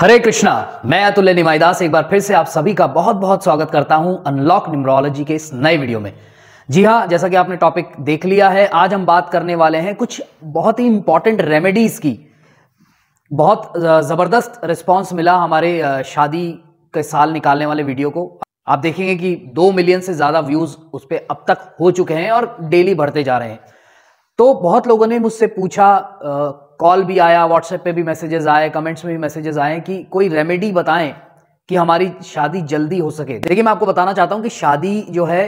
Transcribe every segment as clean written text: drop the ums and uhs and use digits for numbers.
हरे कृष्णा। मैं अतुल्य निमाईदास एक बार फिर से आप सभी का बहुत बहुत स्वागत करता हूं अनलॉक न्यूमरोलॉजी के इस नए वीडियो में। जी हां, जैसा कि आपने टॉपिक देख लिया है, आज हम बात करने वाले हैं कुछ बहुत ही इंपॉर्टेंट रेमेडीज की। बहुत जबरदस्त रिस्पांस मिला हमारे शादी के साल निकालने वाले वीडियो को। आप देखेंगे कि 2 मिलियन से ज्यादा व्यूज उस पर अब तक हो चुके हैं और डेली बढ़ते जा रहे हैं। तो बहुत लोगों ने मुझसे पूछा, कॉल भी आया, व्हाट्सएप पे भी मैसेजेस आए, कमेंट्स में भी मैसेजेस आए कि कोई रेमेडी बताएं कि हमारी शादी जल्दी हो सके। देखिए, मैं आपको बताना चाहता हूं कि शादी जो है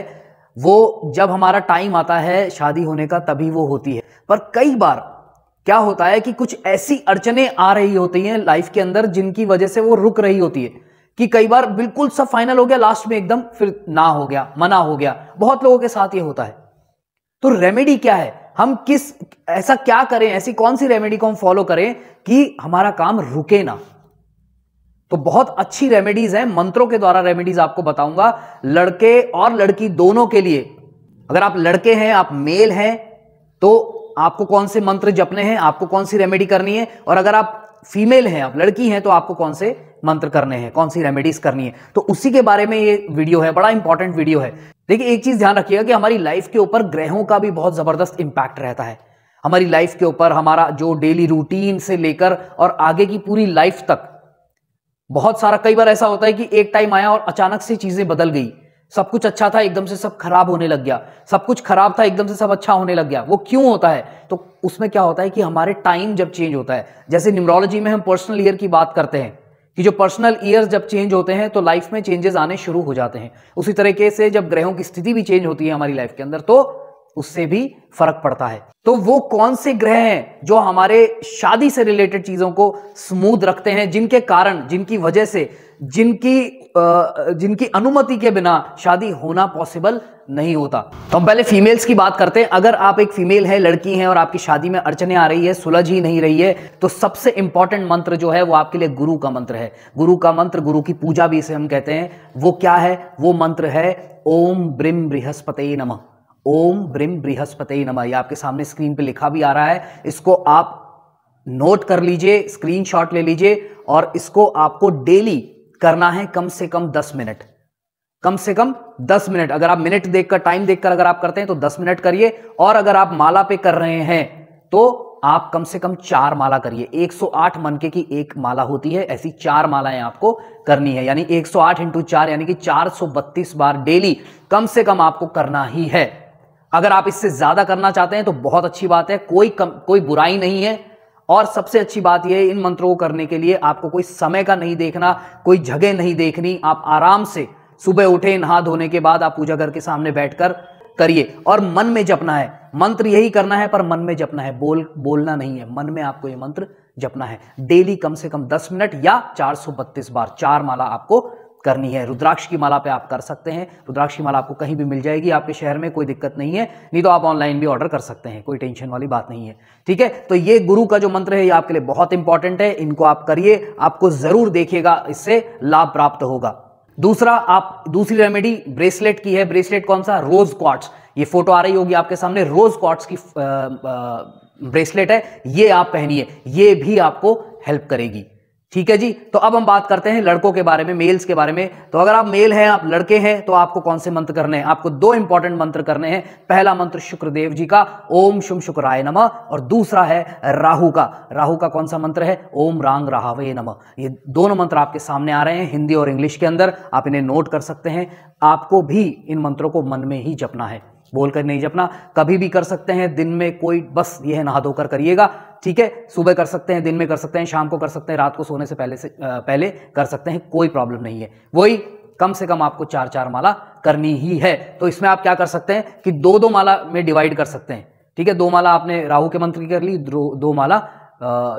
वो जब हमारा टाइम आता है शादी होने का तभी वो होती है। पर कई बार क्या होता है कि कुछ ऐसी अड़चनें आ रही होती हैं लाइफ के अंदर जिनकी वजह से वो रुक रही होती है कि कई बार बिल्कुल सब फाइनल हो गया, लास्ट में एकदम फिर ना हो गया, मना हो गया। बहुत लोगों के साथ ये होता है। तो रेमेडी क्या है, हम ऐसा क्या करें, ऐसी कौन सी रेमेडी को हम फॉलो करें कि हमारा काम रुके ना। तो बहुत अच्छी रेमेडीज हैं, मंत्रों के द्वारा रेमेडीज आपको बताऊंगा, लड़के और लड़की दोनों के लिए। अगर आप लड़के हैं, आप मेल हैं, तो आपको कौन से मंत्र जपने हैं, आपको कौन सी रेमेडी करनी है, और अगर आप फीमेल हैं, आप लड़की हैं, तो आपको कौन से मंत्र करने हैं, कौन सी रेमेडीज करनी है। तो उसी के बारे में ये वीडियो है, बड़ा इंपॉर्टेंट वीडियो है। देखिए, एक चीज ध्यान रखिएगा कि हमारी लाइफ के ऊपर ग्रहों का भी बहुत जबरदस्त इंपैक्ट रहता है। हमारी लाइफ के ऊपर हमारा जो डेली रूटीन से लेकर और आगे की पूरी लाइफ तक बहुत सारा, कई बार ऐसा होता है कि एक टाइम आया और अचानक से चीजें बदल गई। सब कुछ अच्छा था, एकदम से सब खराब होने लग गया। सब कुछ खराब था, एकदम से सब अच्छा होने लग गया। वो क्यों होता है? तो उसमें क्या होता है कि हमारे टाइम जब चेंज होता है, जैसे न्यूमरोलॉजी में हम पर्सनल ईयर की बात करते हैं कि जो पर्सनल ईयर्स जब चेंज होते हैं तो लाइफ में चेंजेस आने शुरू हो जाते हैं। उसी तरीके से जब ग्रहों की स्थिति भी चेंज होती है हमारी लाइफ के अंदर, तो उससे भी फर्क पड़ता है। तो वो कौन से ग्रह हैं जो हमारे शादी से रिलेटेड चीजों को स्मूथ रखते हैं, जिनके कारण, जिनकी वजह से, जिनकी अनुमति के बिना शादी होना पॉसिबल नहीं होता। तो हम पहले फीमेल्स की बात करते हैं। अगर आप एक फीमेल है, लड़की है, और आपकी शादी में अड़चने आ रही है, सुलझ ही नहीं रही है, तो सबसे इंपॉर्टेंट मंत्र जो है वो आपके लिए गुरु का मंत्र है। गुरु का मंत्र, गुरु की पूजा भी इसे हम कहते हैं। वो क्या है? वो मंत्र है ओम ब्रीम बृहस्पते नमः। ओम ब्रीम बृहस्पते नमः। ये आपके सामने स्क्रीन पे लिखा भी आ रहा है। इसको आप नोट कर लीजिए, स्क्रीनशॉट ले लीजिए, और इसको आपको डेली करना है कम से कम 10 मिनट। कम से कम 10 मिनट। अगर आप मिनट देखकर, टाइम देखकर अगर आप करते हैं तो 10 मिनट करिए। और अगर आप माला पे कर रहे हैं तो आप कम से कम 4 माला करिए। 108 मनके की एक माला होती है, ऐसी 4 मालाएं आपको करनी है। यानी 108 × 4 यानी कि 432 बार डेली कम से कम आपको करना ही है। अगर आप इससे ज्यादा करना चाहते हैं तो बहुत अच्छी बात है, कोई बुराई नहीं है। और सबसे अच्छी बात यह है, इन मंत्रों को करने के लिए आपको कोई समय का नहीं देखना, कोई जगह नहीं देखनी। आप आराम से सुबह उठे, नहा धोने के बाद आप पूजा घर के सामने बैठकर करिए। और मन में जपना है, मंत्र यही करना है, पर मन में जपना है, बोलना नहीं है। मन में आपको यह मंत्र जपना है डेली कम से कम 10 मिनट या 432 बार। 4 माला आपको करनी है। रुद्राक्ष की माला पे आप कर सकते हैं। रुद्राक्ष की माला आपको कहीं भी मिल जाएगी आपके शहर में, कोई दिक्कत नहीं है। नहीं तो आप ऑनलाइन भी ऑर्डर कर सकते हैं, कोई टेंशन वाली बात नहीं है। ठीक है, तो ये गुरु का जो मंत्र है ये आपके लिए बहुत इंपॉर्टेंट है। इनको आप करिए, आपको जरूर देखिएगा इससे लाभ प्राप्त होगा। दूसरा, आप दूसरी रेमेडी ब्रेसलेट की है। ब्रेसलेट कौन सा? रोज क्वार्ट्स। ये फोटो आ रही होगी आपके सामने, रोज क्वार्ट्स की ब्रेसलेट है, ये आप पहनिए, ये भी आपको हेल्प करेगी। ठीक है जी। तो अब हम बात करते हैं लड़कों के बारे में, मेल्स के बारे में। तो अगर आप मेल हैं, आप लड़के हैं, तो आपको कौन से मंत्र करने हैं? आपको 2 इंपॉर्टेंट मंत्र करने हैं। पहला मंत्र शुक्रदेव जी का, ओम शुम शुक्राय नमः, और दूसरा है राहु का। राहु का कौन सा मंत्र है? ओम रांग राहवे नमः। ये दोनों मंत्र आपके सामने आ रहे हैं हिंदी और इंग्लिश के अंदर, आप इन्हें नोट कर सकते हैं। आपको भी इन मंत्रों को मन में ही जपना है, बोलकर नहीं जपना। कभी भी कर सकते हैं, दिन में कोई, बस यह नहा धोकर करिएगा। ठीक है, सुबह कर सकते हैं, दिन में कर सकते हैं, शाम को कर सकते हैं, रात को सोने से पहले कर सकते हैं, कोई प्रॉब्लम नहीं है। वही कम से कम आपको 4-4 माला करनी ही है। तो इसमें आप क्या कर सकते हैं कि 2-2 माला में डिवाइड कर सकते हैं। ठीक है, 2 माला आपने राहु के मंत्र की कर ली, 2 माला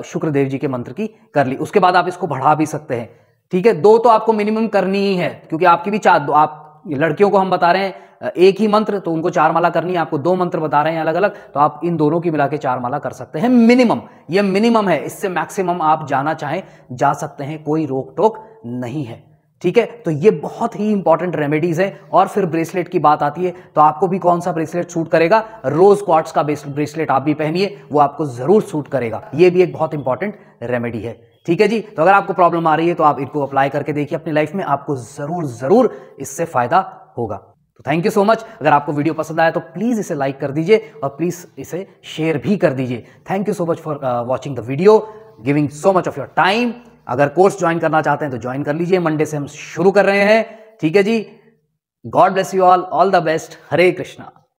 शुक्रदेव जी के मंत्र की कर ली। उसके बाद आप इसको बढ़ा भी सकते हैं। ठीक है, 2 तो आपको मिनिमम करनी ही है, क्योंकि आपकी भी 4, आप लड़कियों को हम बता रहे हैं एक ही मंत्र, तो उनको 4 माला करनी है। आपको 2 मंत्र बता रहे हैं अलग अलग, तो आप इन दोनों की मिला के 4 माला कर सकते हैं मिनिमम। ये मिनिमम है, इससे मैक्सिमम आप जाना चाहें जा सकते हैं, कोई रोक टोक नहीं है। ठीक है, तो ये बहुत ही इंपॉर्टेंट रेमेडीज है। और फिर ब्रेसलेट की बात आती है, तो आपको भी कौन सा ब्रेसलेट सूट करेगा? रोज क्वार्ट्स का ब्रेसलेट आप भी पहनिए, वो आपको जरूर सूट करेगा। ये भी एक बहुत इंपॉर्टेंट रेमेडी है। ठीक है जी। तो अगर आपको प्रॉब्लम आ रही है तो आप इनको अप्लाई करके देखिए अपनी लाइफ में, आपको जरूर इससे फायदा होगा। तो थैंक यू सो मच। अगर आपको वीडियो पसंद आया तो प्लीज इसे लाइक कर दीजिए और प्लीज इसे शेयर भी कर दीजिए। Thank you so much for watching the video, giving so much of your time. अगर कोर्स ज्वाइन करना चाहते हैं तो ज्वाइन कर लीजिए, मंडे से हम शुरू कर रहे हैं। ठीक है जी। God bless you all the best. Hare Krishna.